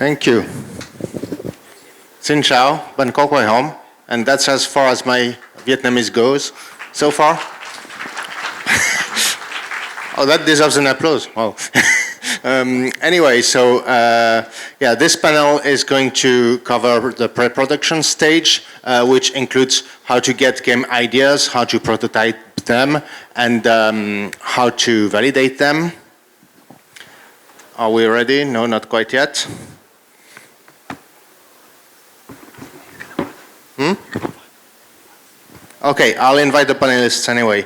Thank you. Xin chào, bạn có khỏe không? And that's as far as my Vietnamese goes so far. Oh, that deserves an applause. Wow. Anyway, so yeah, this panel is going to cover the pre-production stage, which includes how to get game ideas, how to prototype them, and how to validate them. Are we ready? No, not quite yet. Okay, I'll invite the panelists anyway.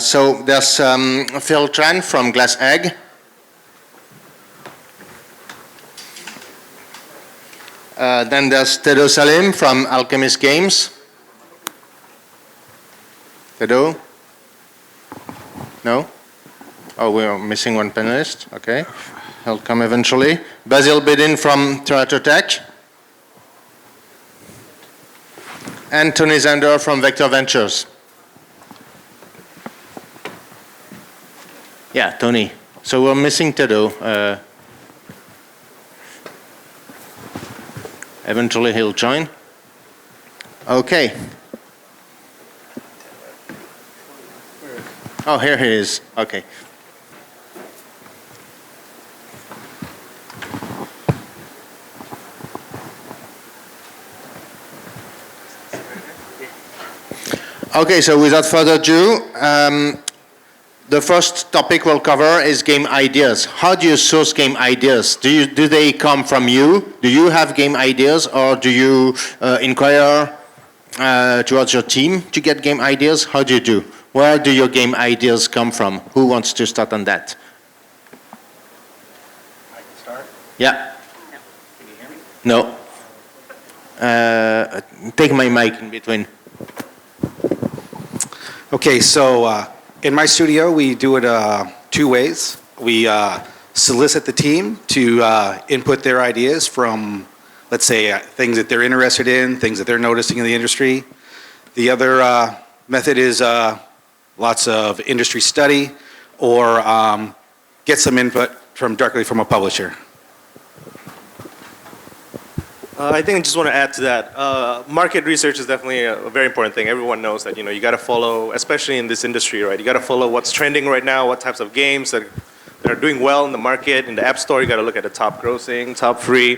So there's Phil Tran from Glass Egg. Then there's Tedo Salim from Alkemis Games. Tedo? No? Oh, we're missing one panelist. Okay, he'll come eventually. Bazil Bidin from Terato Tech. And Tony Zander from Vectr Ventures. Yeah, Tony. So we're missing Tedo. Eventually he'll join. Okay. Oh, here he is. Okay. Okay, so without further ado, the first topic we'll cover is game ideas. How do you source game ideas? Do they come from you? Do you have game ideas, or do you inquire towards your team to get game ideas? How do you do? Where do your game ideas come from? Who wants to start on that? I can start? Yeah. Can you hear me? No. Take my mic in between. Okay, so in my studio, we do it two ways. We solicit the team to input their ideas from, let's say, things that they're interested in, things that they're noticing in the industry. The other method is lots of industry study, or get some input directly from a publisher. I think I just want to add to that. Market research is definitely a very important thing. Everyone knows that, you got to follow, especially in this industry, right? You got to follow what's trending right now, what types of games that are doing well in the market. In the App Store, you got to look at the top grossing, top free.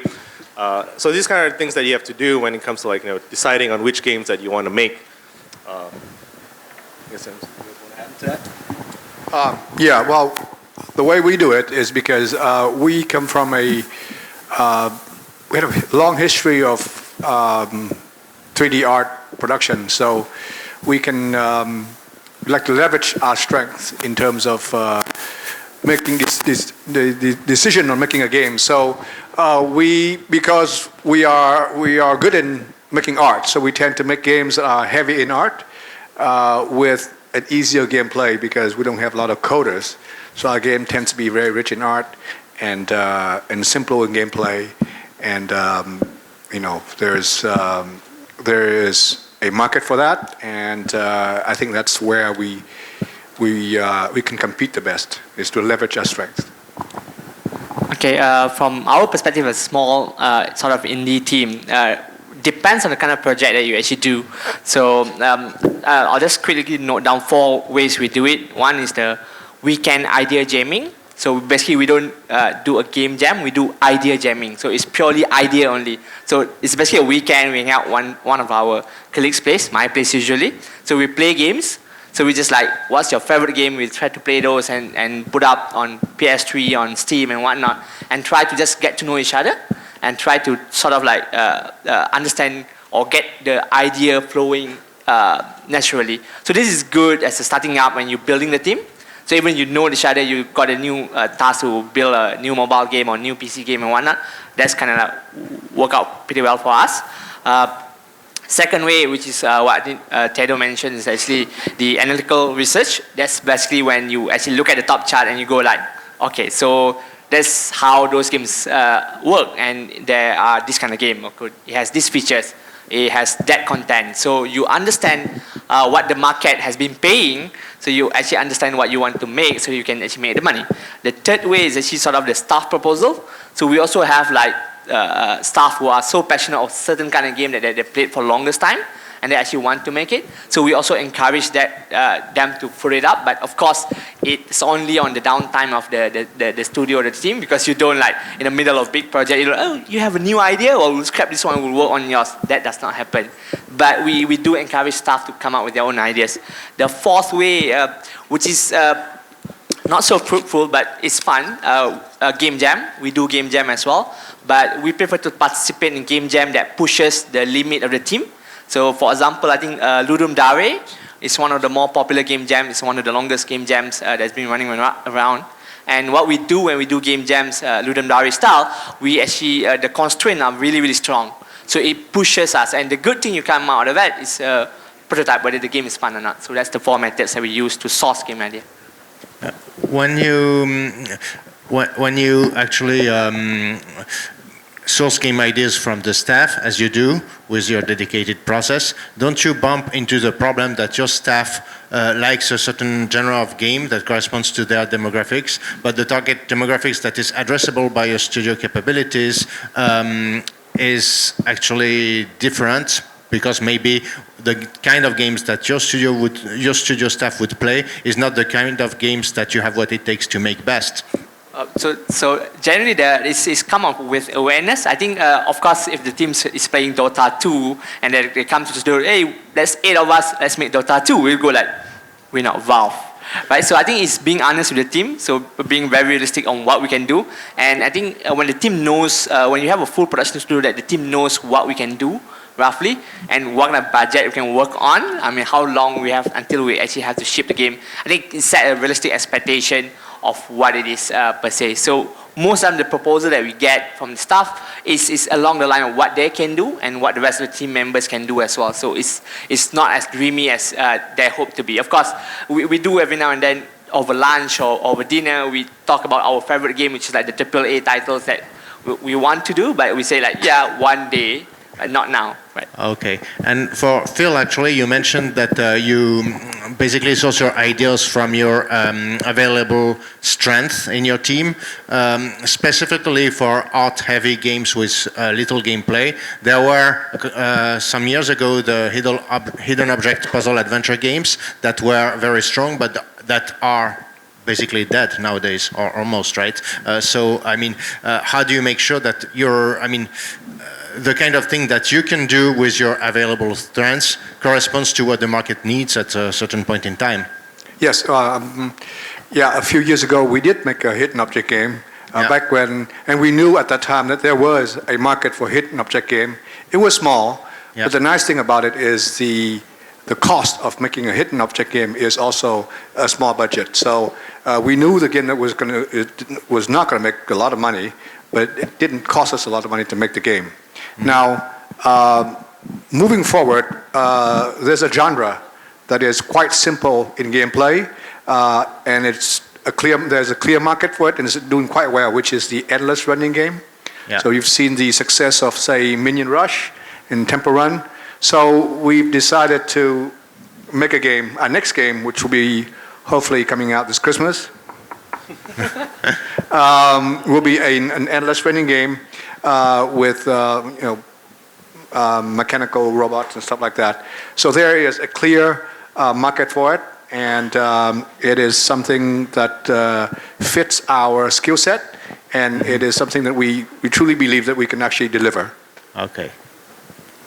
So these kind of things that you have to do when it comes to deciding on which games that you want to make. I guess you want to add to that? Yeah, well, the way we do it is because we come from we have a long history of 3D art production, so we can like to leverage our strengths in terms of making the decision on making a game. So because we are good in making art, so we tend to make games heavy in art with an easier gameplay because we don't have a lot of coders. So our game tends to be very rich in art and simple in gameplay. And there is a market for that, and I think that's where we can compete the best, is to leverage our strengths. Okay, from our perspective, a small sort of indie team, depends on the kind of project that you actually do. So I'll just quickly note down 4 ways we do it. One is the weekend idea jamming. So basically we don't do a game jam, we do idea jamming. So it's purely idea only. So it's basically a weekend, we hang out one of our colleagues' place, my place usually. So we play games. So we just like, what's your favorite game? We try to play those and put up on PS3, on Steam and whatnot, and try to just get to know each other and try to sort of like understand or get the idea flowing naturally. So this is good as a starting up when you're building the team. So even you know each other, you got a new task to build a new mobile game or new PC game and whatnot. That's kind of work out pretty well for us. Second way, which is what Tedo mentioned, is actually the analytical research. That's basically when you actually look at the top chart and you go like, okay, so that's how those games work, and there are this kind of game. It has these features. It has that content. So you understand what the market has been paying, so you actually understand what you want to make, so you can actually make the money. The third way is actually sort of the staff proposal. So we also have like staff who are so passionate of certain kind of game that they played for longest time, and they actually want to make it. So we also encourage that them to put it up. But of course, it's only on the downtime of the studio or the team, because you don't like in the middle of big project, you're like, oh, you have a new idea, well, we'll scrap this one, we'll work on yours. That does not happen. But we do encourage staff to come up with their own ideas. The fourth way, which is not so fruitful, but it's fun, game jam. We do game jam as well. But we prefer to participate in game jam that pushes the limit of the team. So for example, I think Ludum Dare is one of the more popular game jams. It's one of the longest game jams that's been running around. And what we do when we do game jams, Ludum Dare style, we actually, the constraints are really, really strong. So it pushes us. And the good thing you come out of that is prototype, whether the game is fun or not. So that's the four methods that we use to source game idea. When you actually source game ideas from the staff, as you do with your dedicated process, don't you bump into the problem that your staff likes a certain genre of game that corresponds to their demographics, but the target demographics that is addressable by your studio capabilities is actually different, because maybe the kind of games that your studio staff would play is not the kind of games that you have what it takes to make best? So generally, it's come up with awareness. I think, of course, if the team is playing Dota 2 and they come to the studio, hey, there's 8 of us, let's make Dota 2. We'll go like, we're not Valve. Right? So I think it's being honest with the team, so being very realistic on what we can do. And I think when the team knows, when you have a full production studio, that the team knows what we can do, roughly, and what kind of budget we can work on. I mean, how long we have until we actually have to ship the game. I think it set a realistic expectation of what it is per se. So most of the proposal that we get from the staff is along the line of what they can do and what the rest of the team members can do as well. So it's not as dreamy as they hope to be. Of course, we do every now and then over lunch or over dinner, we talk about our favorite game, which is like the AAA titles that we want to do, but we say like, yeah, one day, not now, right? Okay. And for Phil, actually, you mentioned that you basically source your ideas from your available strength in your team. Specifically for art-heavy games with little gameplay, there were some years ago the hidden object puzzle adventure games that were very strong, but that are basically dead nowadays, or almost, right? So, I mean, how do you make sure that the kind of thing that you can do with your available strengths corresponds to what the market needs at a certain point in time? Yes, a few years ago we did make a hidden object game back when, and we knew at that time that there was a market for hidden object game. It was small, but the nice thing about it is the cost of making a hidden object game is also a small budget. So we knew the game that was not going to make a lot of money, but it didn't cost us a lot of money to make the game. Now, moving forward, there's a genre that is quite simple in gameplay, and there's a clear market for it, and it's doing quite well, which is the endless running game. Yeah. So you've seen the success of, say, Minion Rush and Temple Run. So we've decided to make our next game, which will be hopefully coming out this Christmas, will be an endless running game with mechanical robots and stuff like that. So there is a clear market for it, and it is something that fits our skill set, and it is something that we truly believe that we can actually deliver. Okay.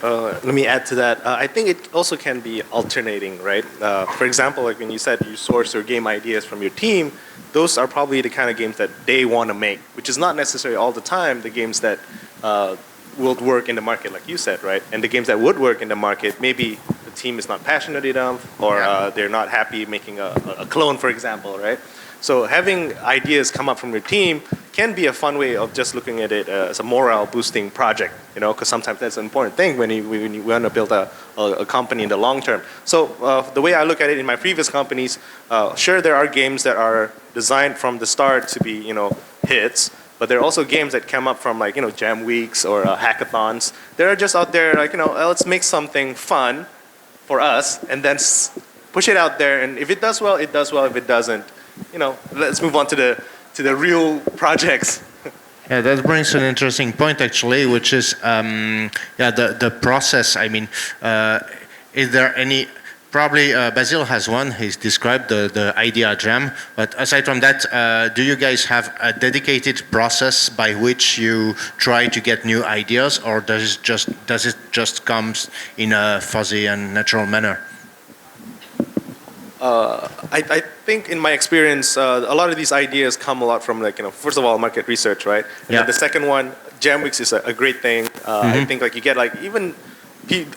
Let me add to that. I think it also can be alternating, right? For example, like when you said you source your game ideas from your team, those are probably the kind of games that they want to make, which is not necessarily all the time the games that will work in the market, like you said, right? And the games that would work in the market, maybe the team is not passionate enough, or they're not happy making a clone, for example, right? So having ideas come up from your team can be a fun way of just looking at it as a morale boosting project, because sometimes that's an important thing when you want to build a company in the long term. So the way I look at it in my previous companies, sure, there are games that are designed from the start to be, hits, but there are also games that come up from like, jam weeks or hackathons. They're just out there like, let's make something fun for us and then push it out there. And if it does well, it does well. If it doesn't, let's move on to the real projects. Yeah, that brings an interesting point actually, which is the process. I mean, is there any? Probably Bazil has one. He's described the idea jam. But aside from that, do you guys have a dedicated process by which you try to get new ideas, or does it just comes in a fuzzy and natural manner? I think in my experience, a lot of these ideas come a lot from first of all, market research, right? And Yeah. then the second one, Jam Weeks is a great thing. I think you get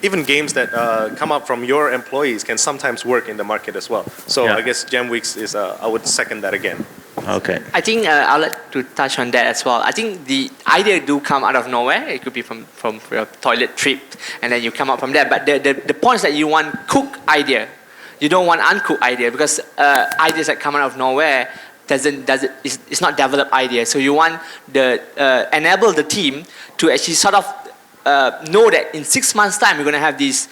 even games that come up from your employees can sometimes work in the market as well. So Yeah. I guess Jam Weeks is, I would second that again. Okay. I think I'd like to touch on that as well. I think the idea do come out of nowhere. It could be from your toilet trip, and then you come up from there. But the point is that you want cooked idea. You don't want uncooked idea, because ideas that come out of nowhere it's not developed idea. So you want enable the team to actually sort of know that in 6 months' time we're going to have this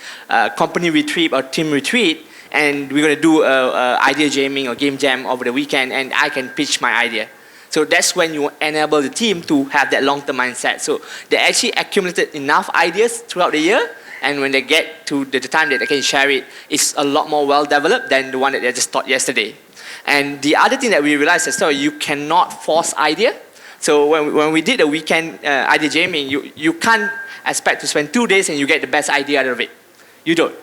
company retreat or team retreat, and we're going to do idea jamming or game jam over the weekend, and I can pitch my idea. So that's when you enable the team to have that long-term mindset. So they actually accumulated enough ideas throughout the year, and when they get to the time that they can share it, it's a lot more well-developed than the one that they just taught yesterday. And the other thing that we realized is that you cannot force idea. So when we did the weekend idea jamming, you can't expect to spend 2 days and you get the best idea out of it. You don't.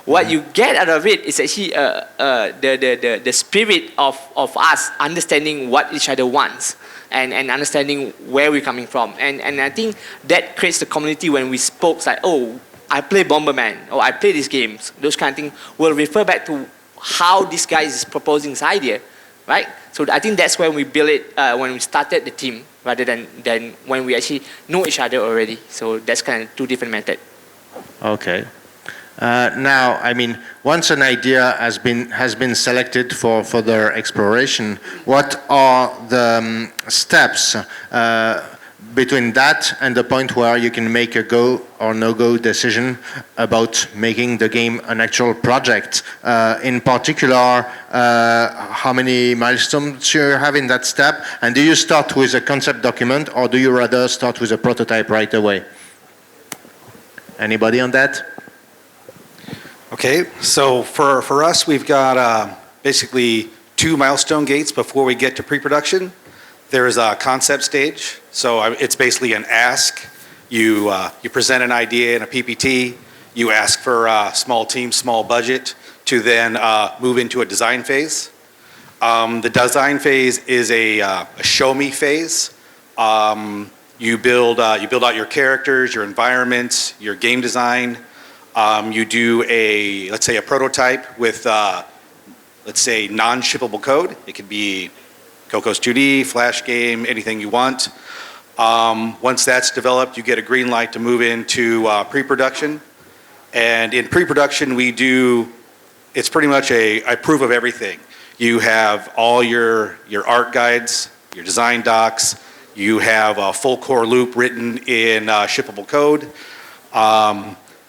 What you get out of it is actually the spirit of us understanding what each other wants and understanding where we're coming from. And I think that creates the community. When we spoke, like, oh, I play Bomberman, or I play these games, those kind of things will refer back to how this guy is proposing his idea, right? So I think that's when we build it, when we started the team, rather than when we actually know each other already. So that's kind of two different methods. Okay. Now, I mean, once an idea has been selected for further exploration, what are the steps between that and the point where you can make a go or no-go decision about making the game an actual project? In particular, how many milestones you have in that step? And do you start with a concept document, or do you rather start with a prototype right away? Anybody on that? Okay, so for us, we've got basically 2 milestone gates before we get to pre-production. There's a concept stage, so it's basically an ask. You present an idea in a PPT, you ask for a small team, small budget, to then move into a design phase. The design phase is a show me phase. You build out your characters, your environments, your game design. You do let's say a prototype with, let's say, non-shippable code. It could be Cocos 2D, Flash game, anything you want. Once that's developed, you get a green light to move into pre-production. And in pre-production, it's pretty much a proof of everything. You have all your art guides, your design docs. You have a full core loop written in shippable code.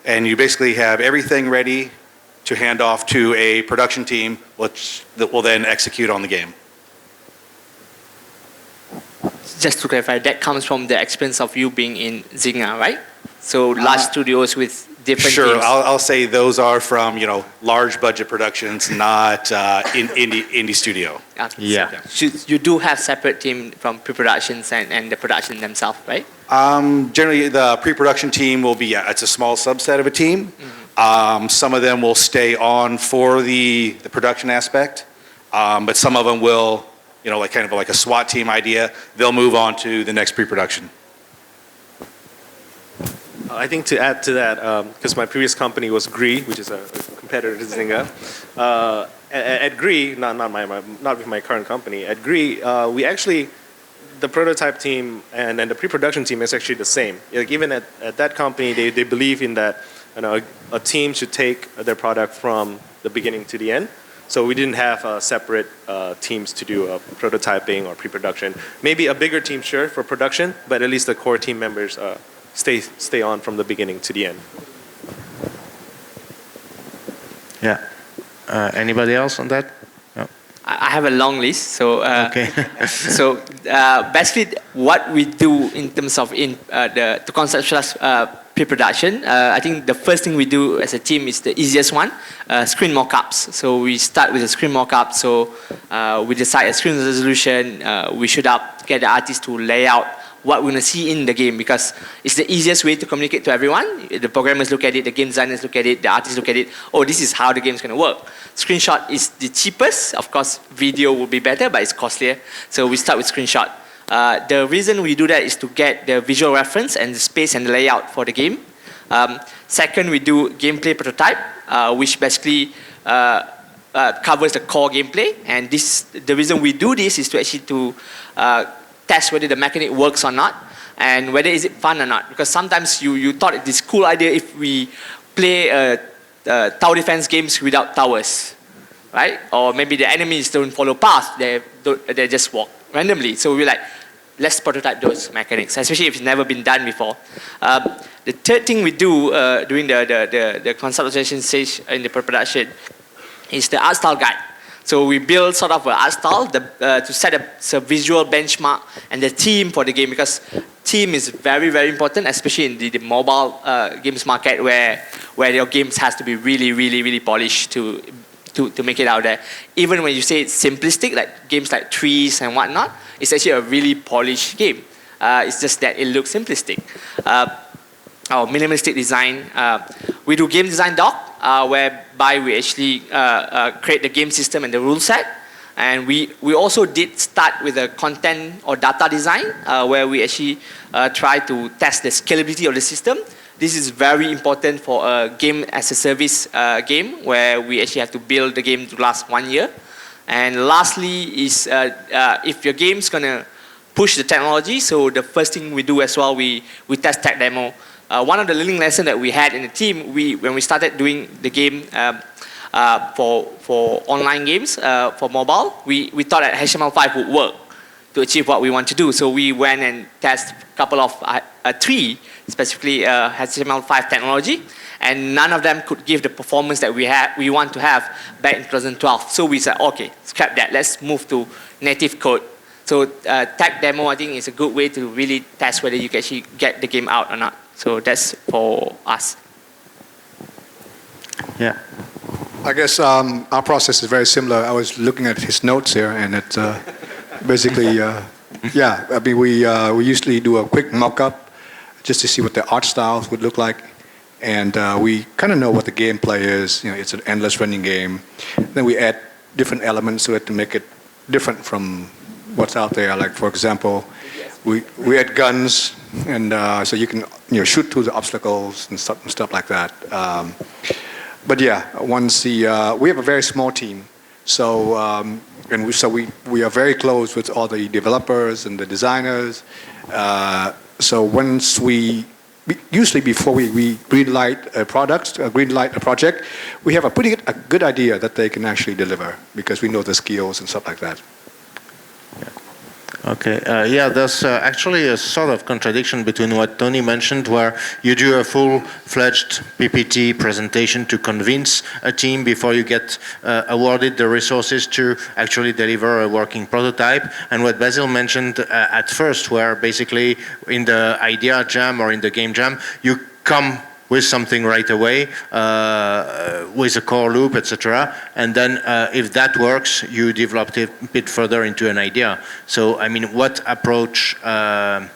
And you basically have everything ready to hand off to a production team, that will then execute on the game. Just to clarify, that comes from the experience of you being in Zynga, right? So large studios with different Sure, teams. I'll say those are from large budget productions, not in indie studio. Yeah. So you do have separate team from pre-productions and the production themselves, right? Generally, the pre-production team will be it's a small subset of a team. Some of them will stay on for the production aspect, but some of them will, kind of like a SWAT team idea. They'll move on to the next pre-production. I think to add to that, because my previous company was Gree, which is a competitor to Zynga. At Gree, not with my current company. At Gree, we actually, the prototype team and the pre-production team is actually the same. Like even at that company, they believe in that a team should take their product from the beginning to the end. So we didn't have separate teams to do prototyping or pre-production. Maybe a bigger team, sure, for production, but at least the core team members stay on from the beginning to the end. Yeah. Anybody else on that? No. I have a long list. So Okay. so basically, what we do in terms of to conceptualize pre-production, I think the first thing we do as a team is the easiest one, screen mockups. So we start with a screen mockup. So we decide a screen resolution. We should get the artist to lay out what we're going to see in the game, because it's the easiest way to communicate to everyone. The programmers look at it, the game designers look at it, the artists look at it. Oh, this is how the game's going to work. Screenshot is the cheapest. Of course, video will be better, but it's costlier. So we start with screenshot. The reason we do that is to get the visual reference and the space and the layout for the game. Second, we do gameplay prototype, which basically covers the core gameplay. And the reason we do this is to actually test whether the mechanic works or not, and whether is it fun or not. Because sometimes you thought it's this cool idea if we play tower defense games without towers, right? Or maybe the enemies don't follow path, they just walk randomly. So we're like, let's prototype those mechanics, especially if it's never been done before. The third thing we do during the conceptualization stage in the pre-production is the art style guide. So we build sort of an art style to set a visual benchmark and the theme for the game, because theme is very, very important, especially in the mobile games market where your games has to be really, really, really polished to make it out there. Even when you say it's simplistic, like games like Trees and whatnot, it's actually a really polished game. It's just that it looks simplistic. Our minimalistic design. We do game design doc, whereby we actually create the game system and the rule set. And we also did start with a content or data design, where we actually try to test the scalability of the system. This is very important for a game as a service game, where we actually have to build the game to last 1 year. And lastly is if your game's gonna push the technology, so the first thing we do as well, we test tech demo. One of the learning lessons that we had in the team, when we started doing the game for online games, for mobile, we thought that HTML5 would work to achieve what we want to do. So we went and tested a couple of three, specifically HTML5 technology, and none of them could give the performance that we want to have back in 2012. So we said, okay, scrap that, let's move to native code. So tech demo, I think, is a good way to really test whether you can actually get the game out or not. So that's for us. Yeah. I guess our process is very similar. I was looking at his notes here, and it's basically, yeah. I mean, we usually do a quick mock-up just to see what the art styles would look like, and we kind of know what the gameplay is. You know, it's an endless running game. Then we add different elements to it to make it different from what's out there. Like, for example, we add guns, and so you can shoot through the obstacles and stuff like that. But yeah, we have a very small team, so we are very close with all the developers and the designers. So usually before we greenlight a project, we have a good idea that they can actually deliver, because we know the skills and stuff like that. Okay, yeah, there's actually a sort of contradiction between what Tony mentioned, where you do a full-fledged PPT presentation to convince a team before you get awarded the resources to actually deliver a working prototype, and what Bazil mentioned at first, where basically in the idea jam or in the game jam, you come with something right away, with a core loop, etc. And then if that works, you develop it a bit further into an idea. So, I mean, what approach, what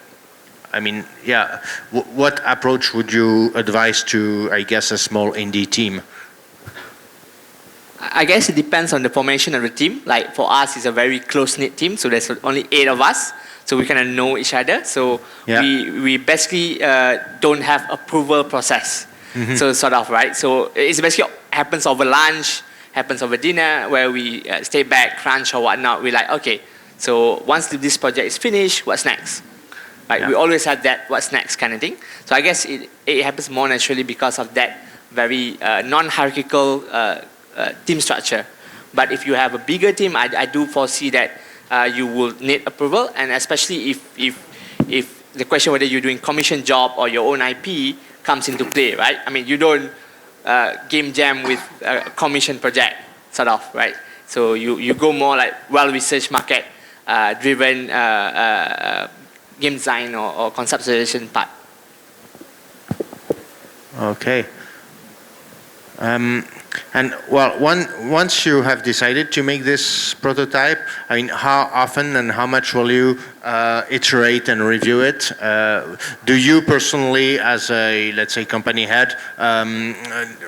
approach would you advise to, I guess, a small indie team? I guess it depends on the formation of the team. Like for us, it's a very close-knit team, so there's only 8 of us. So we kind of know each other. So yeah. we basically don't have approval process. Mm-hmm. So sort of, right? So it's basically happens over lunch, happens over dinner, where we stay back, crunch or whatnot. We're like, okay, so once this project is finished, what's next? Right? Yeah. We always have that what's next kind of thing. So I guess it happens more naturally because of that very non-hierarchical team structure. But if you have a bigger team, I do foresee that you will need approval, and especially if the question whether you're doing commission job or your own IP comes into play, right? I mean, you don't game jam with a commission project, sort of, right? So you go more like well-researched market driven game design or conceptualization part. Okay. And well, once you have decided to make this prototype, I mean, how often and how much will you iterate and review it? Do you personally, as a, let's say, company head,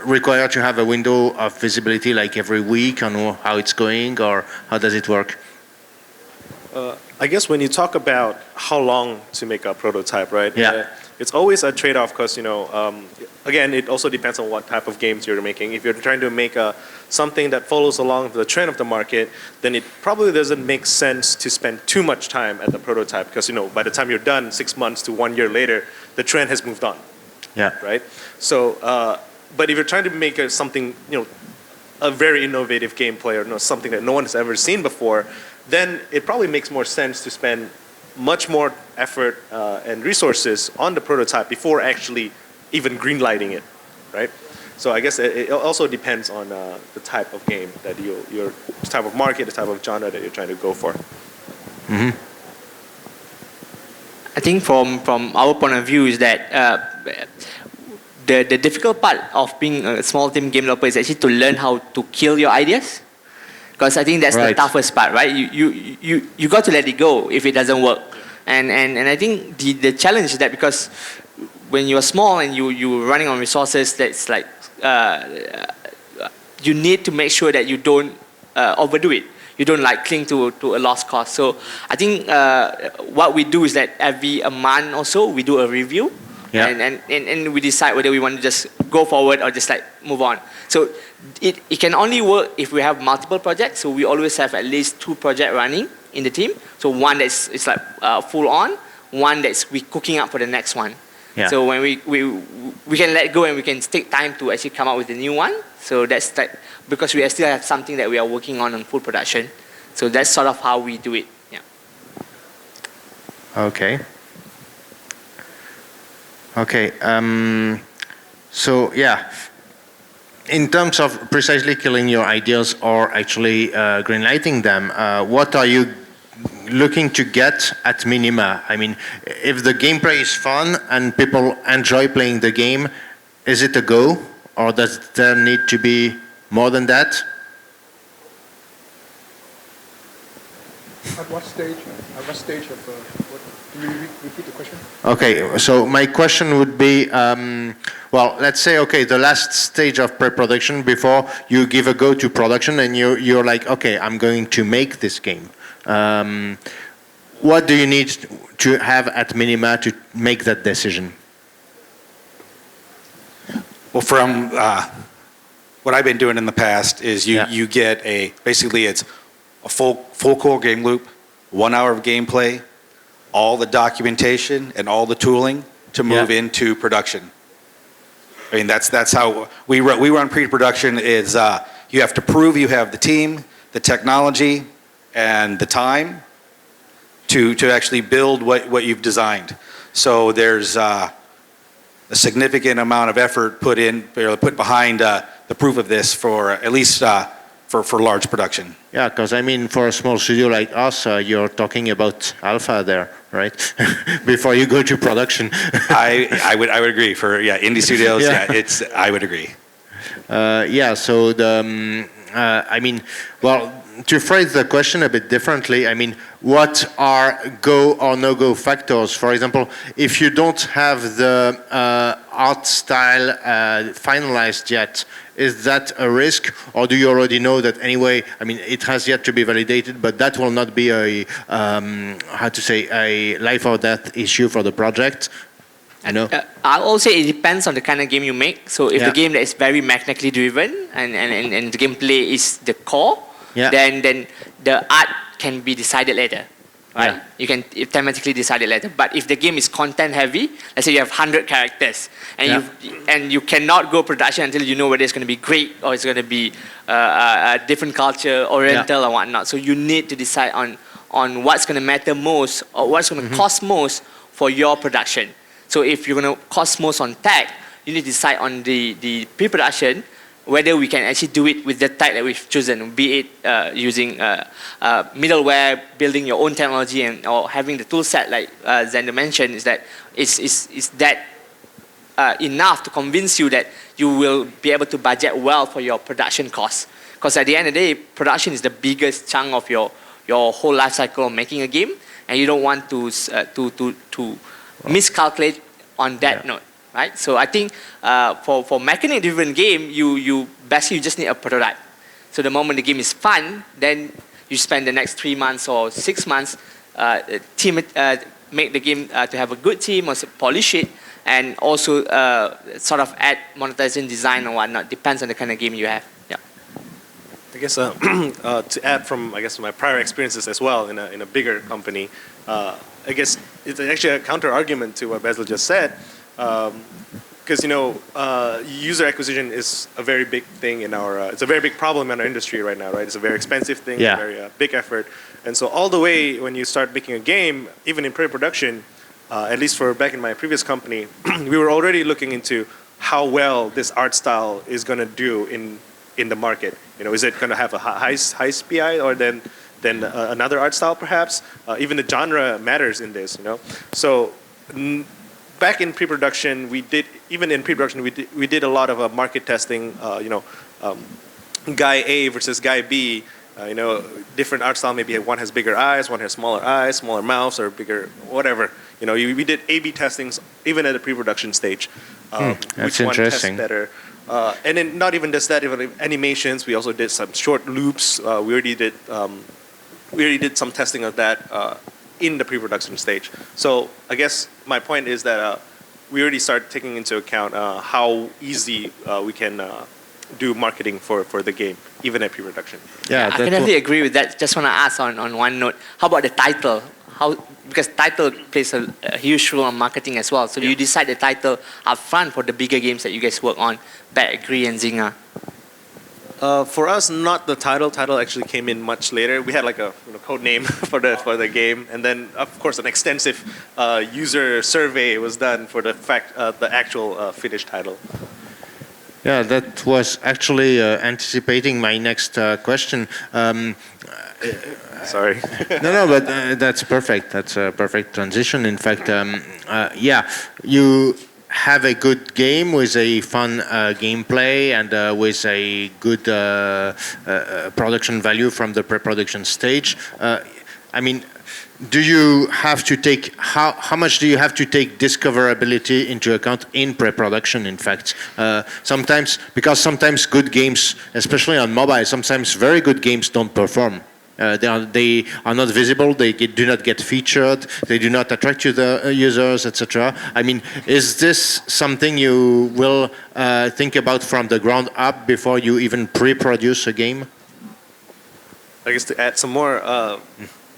require to have a window of visibility like every week on how it's going, or how does it work? I guess when you talk about how long to make a prototype, right? Yeah. It's always a trade-off because, again, it also depends on what type of games you're making. If you're trying to make something that follows along the trend of the market, then it probably doesn't make sense to spend too much time at the prototype because, by the time you're done, 6 months to 1 year later, the trend has moved on. Yeah. Right? So, but if you're trying to make something, a very innovative gameplay or something that no one has ever seen before, then it probably makes more sense to spend much more effort and resources on the prototype before actually even greenlighting it, right? So I guess it also depends on the type of game that your type of market, the type of genre that you're trying to go for. Mm-hmm. I think from our point of view is that the difficult part of being a small team game developer is actually to learn how to kill your ideas. Because I think that's the toughest part, right? You got to let it go if it doesn't work. And I think the challenge is that because when you're small and you're running on resources, that's like you need to make sure that you don't overdo it. You don't cling to a lost cause. So I think what we do is that every month or so we do a review. Yeah. And we decide whether we want to just go forward or just move on. So it can only work if we have multiple projects. So we always have at least 2 projects running in the team. So one that's full on, one that's we cooking up for the next one. Yeah. So when we can let go and we can take time to actually come up with a new one. So that's because we still have something that we are working on full production. So that's sort of how we do it. Yeah. Okay. Okay. So yeah, in terms of precisely killing your ideas or actually greenlighting them, what are you looking to get at minima? I mean, if the gameplay is fun and people enjoy playing the game, is it a go, or does there need to be more than that? At what stage? At what stage of what? Can you repeat the question? Okay, so my question would be, well, let's say, okay, the last stage of pre-production before you give a go to production and you're like, okay, I'm going to make this game. What do you need to have at minima to make that decision? Well, from what I've been doing in the past is you get basically it's a full core game loop, 1 hour of gameplay, all the documentation and all the tooling to move into production. I mean, that's how we run pre-production is you have to prove you have the team, the technology, and the time to actually build what you've designed. So there's a significant amount of effort put behind the proof of this for at least for large production. Yeah, because I mean, for a small studio like us, you're talking about alpha there, right? Before you go to production. I would agree for indie studios. I would agree. So the I mean, well, to phrase the question a bit differently, I mean, what are go or no-go factors? For example, if you don't have the art style finalized yet, is that a risk, or do you already know that anyway? I mean, it has yet to be validated, but that will not be a a life or death issue for the project. I'll also say it depends on the kind of game you make. So if the game that is very mechanically driven and the gameplay is the core, then the art can be decided later. Right? Yeah. You can thematically decide it later. But if the game is content heavy, let's say you have 100 characters and you cannot go production until you know whether it's going to be great or it's going to be a different culture, oriental or whatnot. So you need to decide on what's going to matter most or what's going to cost most for your production. So if you're going to cost most on tech, you need to decide on the pre-production whether we can actually do it with the type that we've chosen, be it using middleware, building your own technology, and or having the tool set like Zander mentioned, is that is that enough to convince you that you will be able to budget well for your production costs. Because at the end of the day, production is the biggest chunk of your whole life cycle of making a game, and you don't want to miscalculate on that note, right? So I think for mechanic-driven game, you basically just need a prototype. So the moment the game is fun, then you spend the next 3 months or 6 months make the game to have a good team or polish it, and also sort of add monetization design or whatnot. Depends on the kind of game you have. Yeah. I guess to add from my prior experiences as well in a bigger company, I guess it's actually a counter argument to what Bazil just said, because user acquisition is a very big thing in our it's a very big problem in our industry right now, right? It's a very expensive thing, a very big effort, and so all the way when you start making a game, even in pre-production, at least for back in my previous company, we were already looking into how well this art style is going to do in the market. Is it going to have a high SPI or then another art style perhaps? Even the genre matters in this, So back in pre-production, we did a lot of market testing. Guy A versus guy B. Different art style. Maybe one has bigger eyes, one has smaller eyes, smaller mouths, or bigger whatever. We did A/B testings even at the pre-production stage. That's which one tests interesting. better? And then not even just that, even animations. We also did some short loops. We already did some testing of that in the pre-production stage. So I guess my point is that we already started taking into account how easy we can do marketing for the game, even at pre-production. Yeah, I can definitely agree with that. Just want to ask on one note, how about the title? Because title plays a huge role on marketing as well. So do you decide the title up front for the bigger games that you guys work on, Vectr and Zynga? For us, not the title. Title actually came in much later. We had like a code name for the game, and then of course an extensive user survey was done for the actual finished title. Yeah, that was actually anticipating my next question. Sorry. No, but that's perfect. That's a perfect transition. In fact, you have a good game with a fun gameplay and with a good production value from the pre-production stage. Do you have to take how much do you have to take discoverability into account in pre-production? In fact, sometimes good games, especially on mobile, sometimes very good games don't perform. They are not visible. They do not get featured. They do not attract the users, etc. Is this something you will think about from the ground up before you even pre-produce a game? I guess to add some more.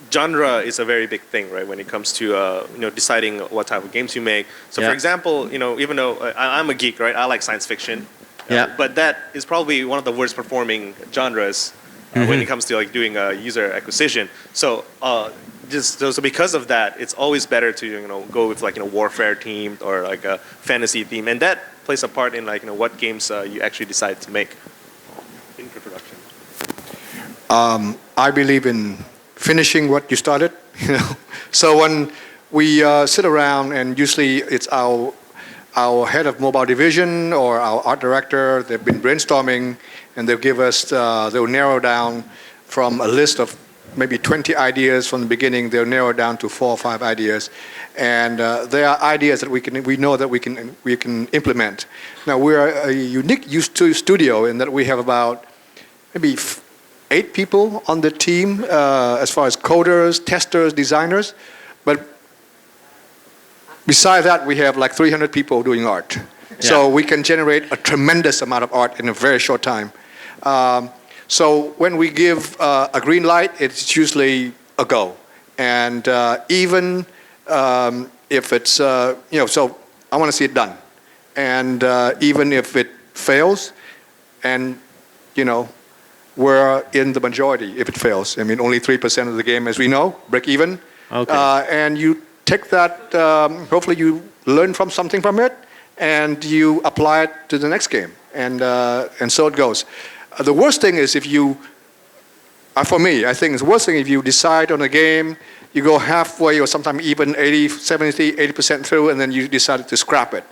Genre is a very big thing, right? When it comes to deciding what type of games you make. So, for example, even though I'm a geek, right? I like science fiction. But that is probably one of the worst performing genres when it comes to doing user acquisition. So, so because of that, it's always better to go with warfare theme or like a fantasy theme, and that plays a part in what games you actually decide to make in pre-production. I believe in finishing what you started. So when we sit around, and usually it's our head of mobile division or our art director, they've been brainstorming, and they'll give us, they'll narrow down from a list of maybe 20 ideas from the beginning. They'll narrow down to 4 or 5 ideas, and there are ideas that we know that we can implement. Now we're a unique studio in that we have about maybe 8 people on the team as far as coders, testers, designers, but besides that we have like 300 people doing art. So we can generate a tremendous amount of art in a very short time. So when we give a green light, it's usually a go. And even if it's, so I want to see it done. And even if it fails, and we're in the majority if it fails. Only 3% of the game, as we know, break even. Okay. And you take that, hopefully you learn something from it, and you apply it to the next game. and so it goes. The worst thing is if you, for me, I think it's the worst thing if you decide on a game, you go halfway or sometimes even 80, 70, 80% through, and then you decided to scrap it.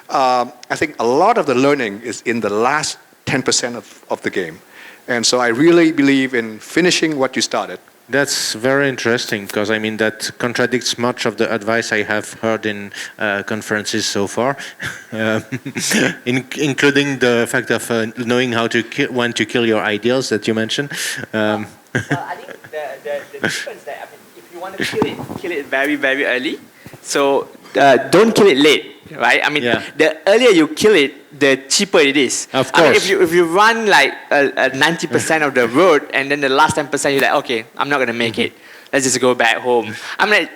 I think a lot of the learning is in the last 10% of the game. And so I really believe in finishing what you started. That's very interesting because I mean that contradicts much of the advice I have heard in conferences so far, including the fact of knowing how to when to kill your ideas that you mentioned. Well, I think the difference that, I mean, if you want to kill it very, very early. So don't kill it late, right? I mean, the earlier you kill it, the cheaper it is. Of course. I mean, if you run like 90% of the road and then the last 10% you're like, okay, I'm not going to make it. Let's just go back home. I'm like,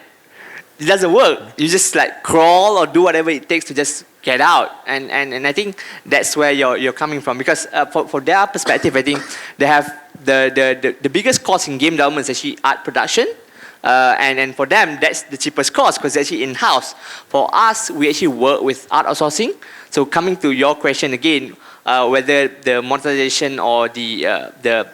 it doesn't work. You just like crawl or do whatever it takes to just get out. And I think that's where you're coming from. Because for their perspective, I think they have the biggest cost in game development is actually art production. And for them, that's the cheapest cost because it's actually in-house. For us, we actually work with art outsourcing. So coming to your question again, whether the monetization or the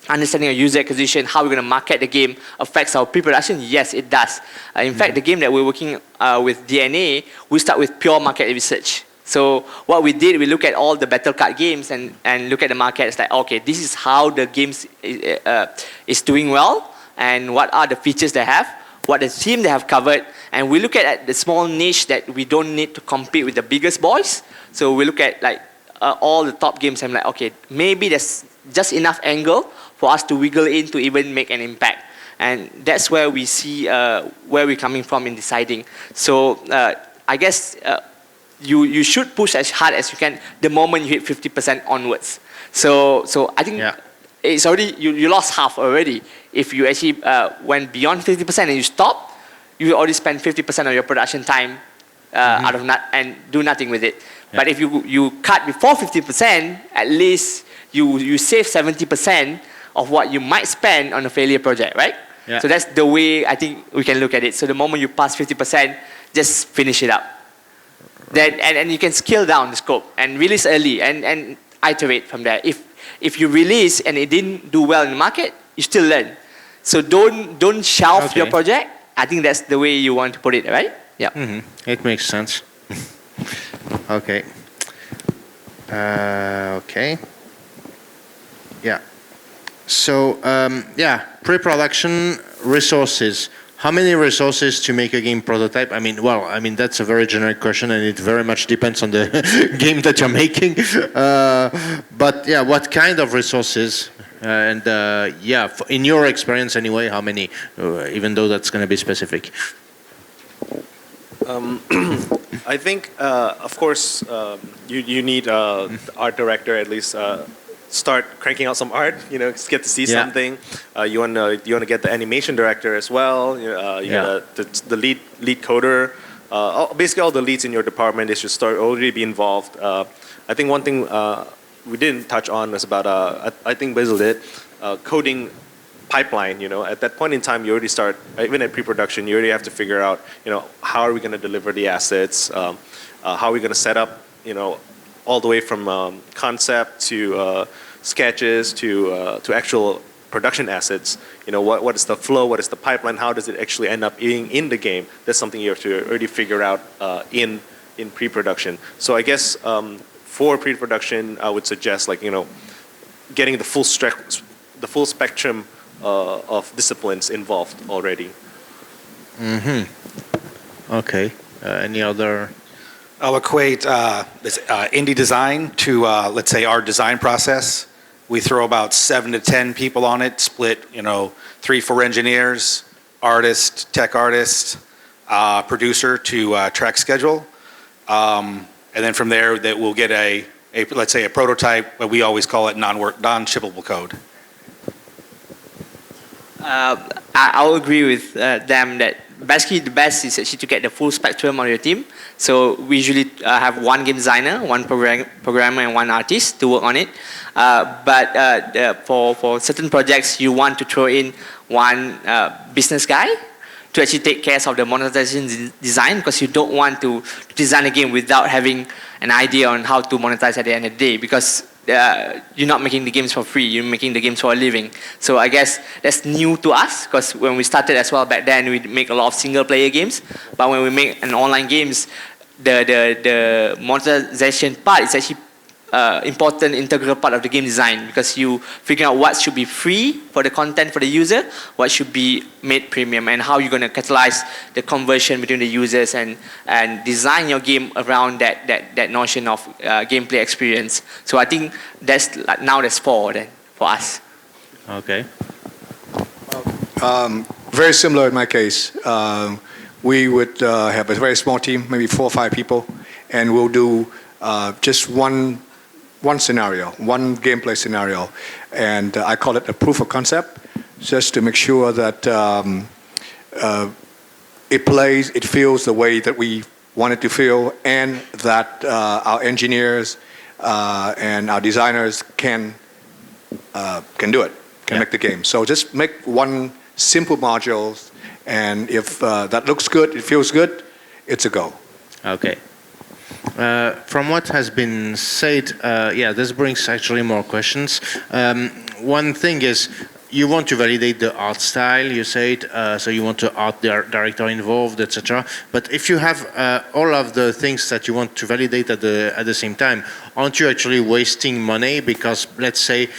understanding of user acquisition, how we're going to market the game affects our pre-production, yes, it does. In fact, the game that we're working with DNA, we start with pure market research. So what we did, we look at all the battle card games and look at the market. It's like, okay, this is how the games is doing well. And what are the features they have, what the theme they have covered, and we look at the small niche that we don't need to compete with the biggest boys. So we look at like all the top games and like, okay, maybe there's just enough angle for us to wiggle in to even make an impact. And that's where we see where we're coming from in deciding. So I guess you should push as hard as you can the moment you hit 50% onwards. So I think it's already, you lost half already. If you actually went beyond 50% and you stop, you already spent 50% of your production time out of and do nothing with it. But if you cut before 50%, at least you save 70% of what you might spend on a failure project, right? Yeah. So that's the way I think we can look at it. So the moment you pass 50%, just finish it up. Then and you can scale down the scope and release early and iterate from there. If you release and it didn't do well in the market, you still learn. So don't shelve your project. I think that's the way you want to put it, right? Yeah. Mm-hmm. It makes sense. Okay. Okay. Yeah. So pre-production resources. How many resources to make a game prototype? I mean, that's a very generic question, and it very much depends on the game that you're making. But yeah, what kind of resources? In your experience anyway, how many? Even though that's going to be specific. I think, of course, you need art director at least. Start cranking out some art, get to see something. You want to get the animation director as well. The lead coder. Basically, all the leads in your department, they should start already be involved. I think one thing we didn't touch on was about I think Bazil did coding pipeline. At that point in time, you already start even at pre-production. You already have to figure out how are we going to deliver the assets, how are we going to set up all the way from concept to sketches to actual production assets. What is the flow? What is the pipeline? How does it actually end up being in the game? That's something you have to already figure out in pre-production. So I guess for pre-production, I would suggest getting the full spectrum of disciplines involved already. Mm-hmm. Okay. Any other? I'll equate this indie design to, let's say, our design process. We throw about 7 to 10 people on it, split, 3-4 engineers, artist, tech artist, producer to track schedule. And then from there, that we'll get let's say, a prototype, but we always call it non-shippable code. I'll agree with them that basically the best is actually to get the full spectrum on your team. So we usually have one game designer, one programmer, and one artist to work on it. But for certain projects, you want to throw in one business guy. to actually take care of the monetization design, because you don't want to design a game without having an idea on how to monetize at the end of the day, because you're not making the games for free, you're making the games for a living. So I guess that's new to us, because when we started as well back then, we make a lot of single player games, but when we make an online games, the monetization part is actually important integral part of the game design, because you figure out what should be free for the content for the user, what should be made premium, and how you're going to catalyze the conversion between the users, and design your game around that notion of gameplay experience. So I think that's now there's 4 then for us. Okay. Very similar in my case. We would have a very small team, maybe 4 or 5 people, and we'll do just one scenario, one gameplay scenario, and I call it a proof of concept, just to make sure that it feels the way that we want it to feel, and that our engineers and our designers can do it, can make the game. So just make one simple module, and if that looks good, it feels good, it's a go. Okay. From what has been said, this brings actually more questions. One thing is, you want to validate the art style, you said, so you want the art director involved, etc. But if you have all of the things that you want to validate at the same time, aren't you actually wasting money? Because let's say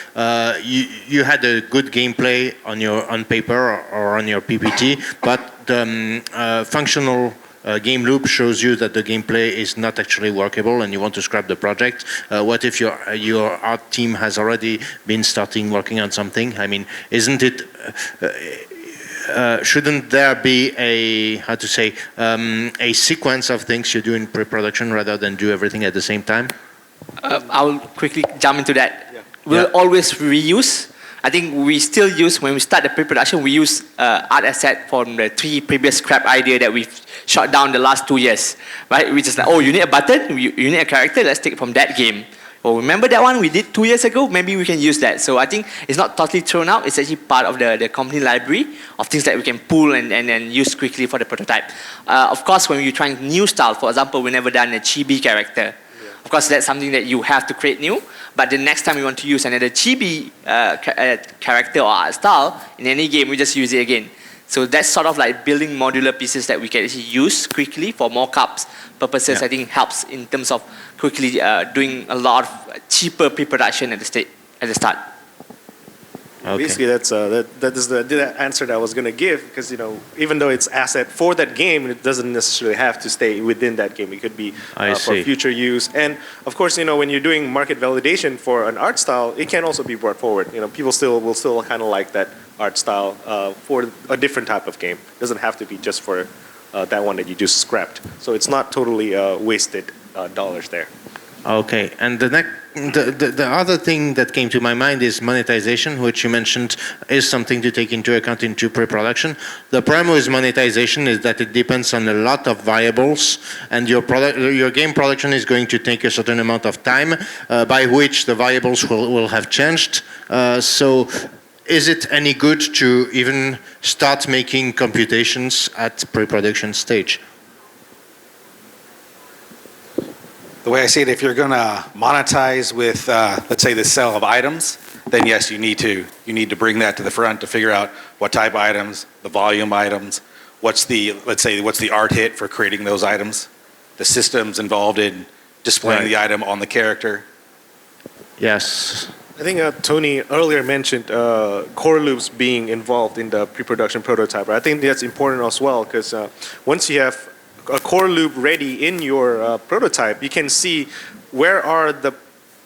you had a good gameplay on paper or on your PPT, but the functional game loop shows you that the gameplay is not actually workable and you want to scrap the project. What if your art team has already been starting working on something? I mean, isn't it, shouldn't there be a sequence of things you do in pre-production rather than do everything at the same time? I'll quickly jump into that. Yeah. We'll always reuse. I think we still use, when we start the pre-production, we use art asset from the 3 previous scrap idea that we've shot down the last 2 years, right? We just like, oh, you need a button, you need a character, let's take it from that game. Oh, remember that one we did 2 years ago? Maybe we can use that. So I think it's not totally thrown out, it's actually part of the company library of things that we can pull and use quickly for the prototype. Of course, when you're trying new style, for example, we never done a chibi character. Of course, that's something that you have to create new, but the next time you want to use another chibi character or art style in any game, we just use it again. So that's sort of like building modular pieces that we can actually use quickly for mock-ups purposes. Yeah. I think helps in terms of quickly doing a lot of cheaper pre-production at the start. Okay. Basically, that is the answer that I was going to give, because even though it's asset for that game, it doesn't necessarily have to stay within that game. It could be for future use. And of course, when you're doing market validation for an art style, it can also be brought forward. People will still kind of like that art style for a different type of game. It doesn't have to be just for that one that you just scrapped. So it's not totally wasted dollars there. Okay, and the other thing that came to my mind is monetization, which you mentioned is something to take into account into pre-production. The problem with monetization is that it depends on a lot of variables, and your game production is going to take a certain amount of time, by which the variables will have changed. So is it any good to even start making computations at pre-production stage? The way I see it, if you're going to monetize with, let's say, the sale of items, then yes, you need to bring that to the front to figure out what type of items, the volume items, what's the art hit for creating those items, the systems involved in displaying the item on the character. Yes. I think Tony earlier mentioned core loops being involved in the pre-production prototype. I think that's important as well, because once you have a core loop ready in your prototype, you can see where are the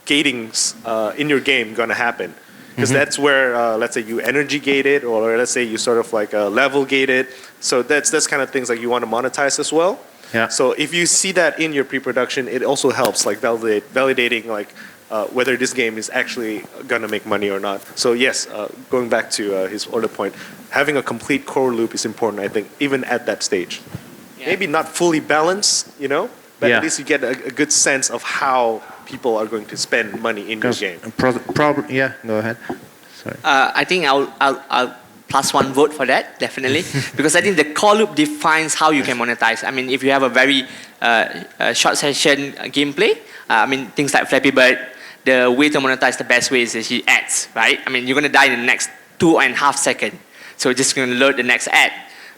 gatings in your game going to happen. Because that's where, let's say, you energy gate it, or let's say you sort of like level gate it. So that's kind of things like you want to monetize as well. Yeah. So if you see that in your pre-production, it also helps like validating like whether this game is actually going to make money or not. So yes, going back to his other point, having a complete core loop is important, I think, even at that stage. Yeah. Maybe not fully balanced, but at least you get a good sense of how people are going to spend money in your game. Go ahead. Sorry. I think I'll +1 vote for that, definitely. Because I think the core loop defines how you can monetize. I mean, if you have a very short session gameplay, I mean, things like Flappy Bird, the way to monetize the best way is actually ads, right? I mean, you're going to die in the next 2.5 seconds. So just going to load the next ad,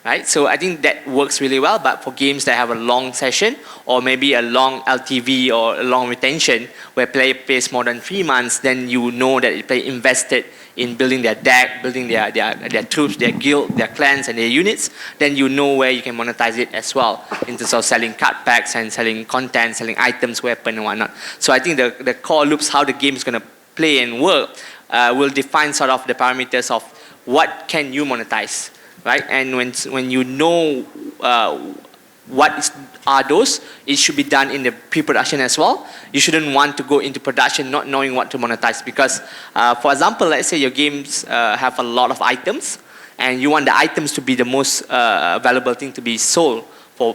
right? So I think that works really well, but for games that have a long session or maybe a long LTV or a long retention where player plays more than 3 months, then you know that the player invested in building their deck, building their troops, their guild, their clans, and their units, then you know where you can monetize it as well in terms of selling card packs and selling content, selling items, weapon, and whatnot. So I think the core loops, how the game is going to play and work, will define sort of the parameters of what can you monetize, right? And when you know are those, it should be done in the pre-production as well. You shouldn't want to go into production not knowing what to monetize because, for example, let's say your games have a lot of items and you want the items to be the most valuable thing to be sold for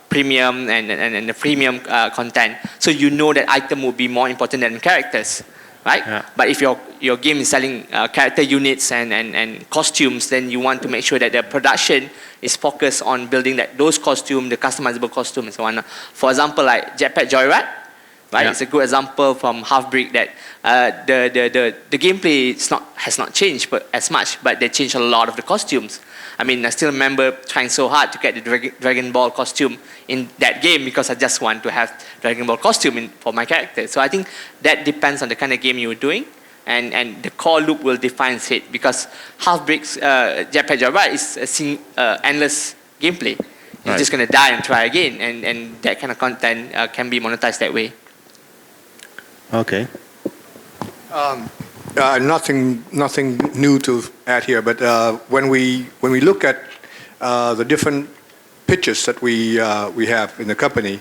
premium and the freemium content. So you know that item will be more important than characters, right? Yeah. But if your game is selling character units and costumes, then you want to make sure that the production is focused on building those costumes, the customizable costumes and so on. For example, like Jetpack Joyride, right? Yeah. It's a good example from Half-Brick that the gameplay has not changed as much, but they changed a lot of the costumes. I mean, I still remember trying so hard to get the Dragon Ball costume in that game because I just want to have Dragon Ball costume for my character. So I think that depends on the kind of game you're doing, and the core loop will define it because Half-Brick's Jetpack Joyride is endless gameplay. You're just going to die and try again, and that kind of content can be monetized that way. Okay. Nothing new to add here, but when we look at the different pitches that we have in the company,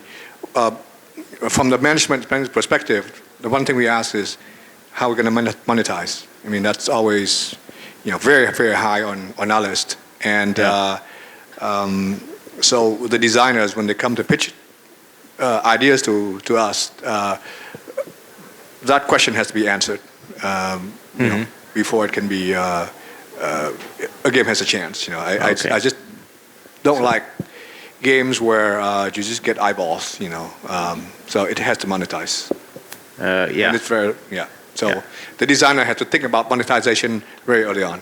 from the management perspective, the one thing we ask is how we're going to monetize. I mean, that's always very, very high on our list. And so the designers, when they come to pitch ideas to us, that question has to be answered. Before it can be a game has a chance. I just don't like games where you just get eyeballs. So it has to monetize. And it's very So the designer has to think about monetization very early on.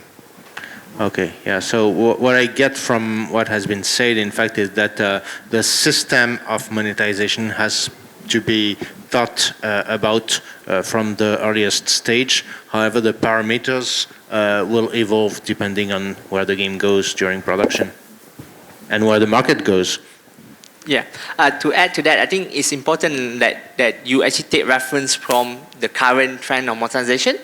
Okay, yeah. So what I get from what has been said, in fact, is that the system of monetization has to be thought about from the earliest stage. However, the parameters will evolve depending on where the game goes during production and where the market goes. Yeah. To add to that, I think it's important that you actually take reference from the current trend of monetization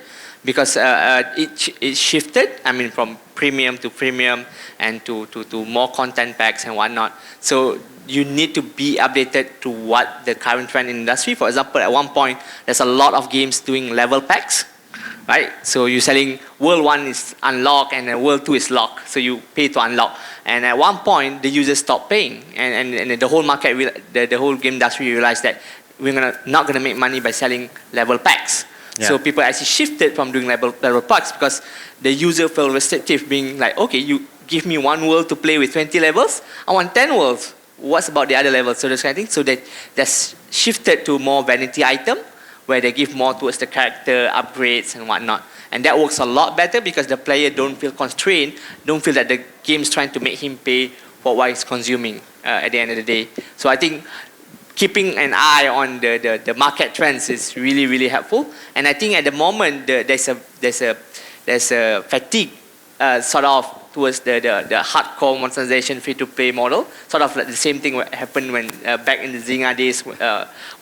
because it shifted, I mean, from premium to freemium and to more content packs and whatnot. So you need to be updated to what the current trend in the industry. For example, at one point, there's a lot of games doing level packs, right? So you're selling World 1 is unlocked and then World 2 is locked. So you pay to unlock. And at one point, the users stopped paying. And the whole market, the whole game industry realized that we're not going to make money by selling level packs. Yeah. So people actually shifted from doing level packs because the user felt restrictive, being like, okay, you give me one world to play with 20 levels, I want 10 worlds. What's about the other levels? So this kind of thing. So that's shifted to more vanity item, where they give more towards the character upgrades and whatnot. And that works a lot better because the player don't feel constrained, don't feel that the game's trying to make him pay for what he's consuming at the end of the day. So I think keeping an eye on the market trends is really, really helpful. And I think at the moment there's a fatigue sort of towards the hardcore monetization free-to-play model, sort of like the same thing what happened when back in the Zynga days,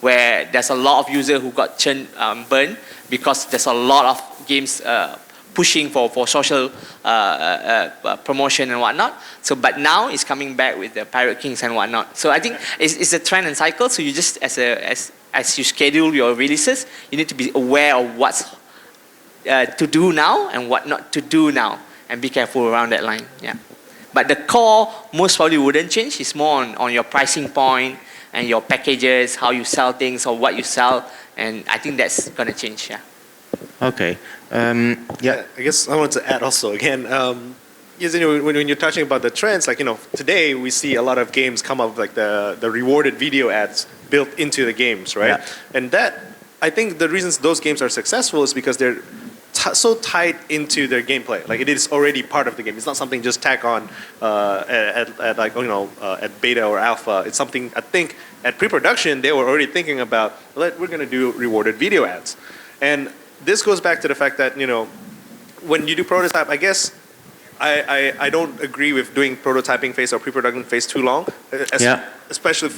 where there's a lot of users who got burned because there's a lot of games pushing for social promotion and whatnot. So, but now it's coming back with the Pirate Kings and whatnot. So I think it's a trend and cycle. So you just as you schedule your releases, you need to be aware of what's to do now and what not to do now. And be careful around that line, yeah. But the core most probably wouldn't change. It's more on your pricing point and your packages, how you sell things or what you sell. And I think that's going to change, yeah. Okay. Yeah. I guess I wanted to add also, again, Yes, you know, when you're touching about the trends, like, you know, today we see a lot of games come up like the rewarded video ads built into the games, right? Yeah. And that, I think the reasons those games are successful is because they're so tied into their gameplay. Like it is already part of the game. It's not something just tack on at like, you know, at beta or alpha. It's something, I think at pre-production they were already thinking about, we're going to do rewarded video ads. And this goes back to the fact that, you know, when you do prototype, I guess I don't agree with doing prototyping phase or pre-production phase too long, especially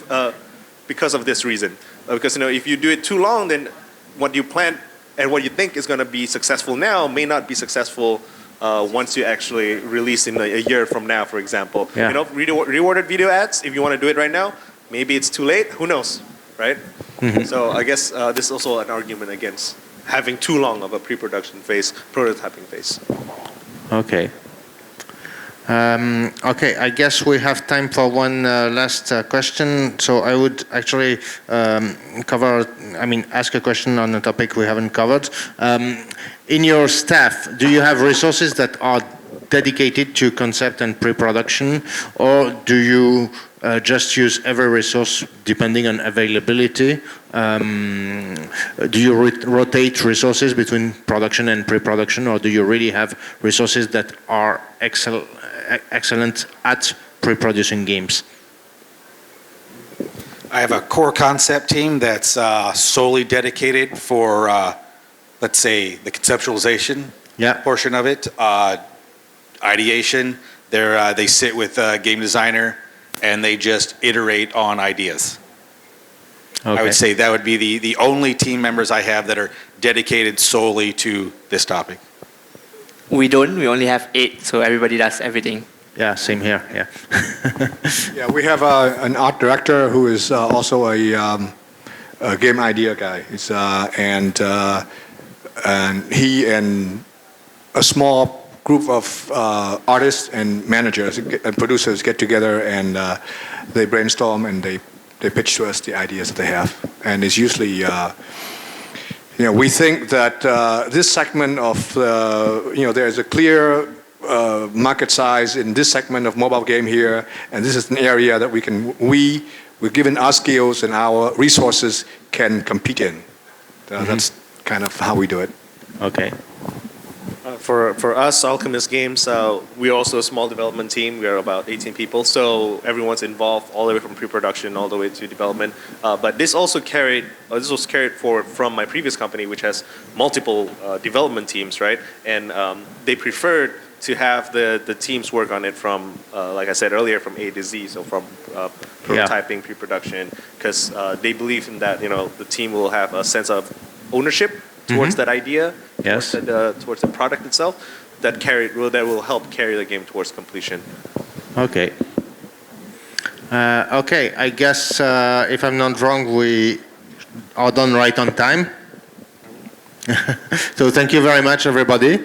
because of this reason. Because, you know, if you do it too long, then what you plan and what you think is going to be successful now may not be successful once you actually release in a year from now, for example. Yeah. You know, rewarded video ads, if you want to do it right now, maybe it's too late, who knows, right? So I guess this is also an argument against having too long of a pre-production phase, prototyping phase. Okay. Okay, I guess we have time for one last question. So I would actually ask a question on a topic we haven't covered. In your staff, do you have resources that are dedicated to concept and pre-production, or do you just use every resource depending on availability? Do you rotate resources between production and pre-production, or do you really have resources that are excellent at pre-producing games? I have a core concept team that's solely dedicated for, let's say, the conceptualization portion of it. Ideation, they sit with a game designer and they just iterate on ideas. Okay. I would say that would be the only team members I have that are dedicated solely to this topic. We don't. We only have 8, so everybody does everything. Yeah, same here. Yeah. Yeah, we have an art director who is also a game idea guy. And he and a small group of artists and managers and producers get together and they brainstorm and they pitch to us the ideas that they have. And it's usually, we think that this segment of, there's a clear market size in this segment of mobile game here, and this is an area that we're given our skills and our resources can compete in. That's kind of how we do it. Okay. For us, Alkemis Games, we're also a small development team. We are about 18 people, so everyone's involved all the way from pre-production all the way to development. But this was carried forward from my previous company, which has multiple development teams, right? And they preferred to have the teams work on it from, like I said earlier, from A to Z, so from prototyping, pre-production, because they believe in that, the team will have a sense of ownership towards that idea, Yes. towards the product itself, that will help carry the game towards completion. Okay. Okay, I guess if I'm not wrong, we are done right on time. So thank you very much, everybody.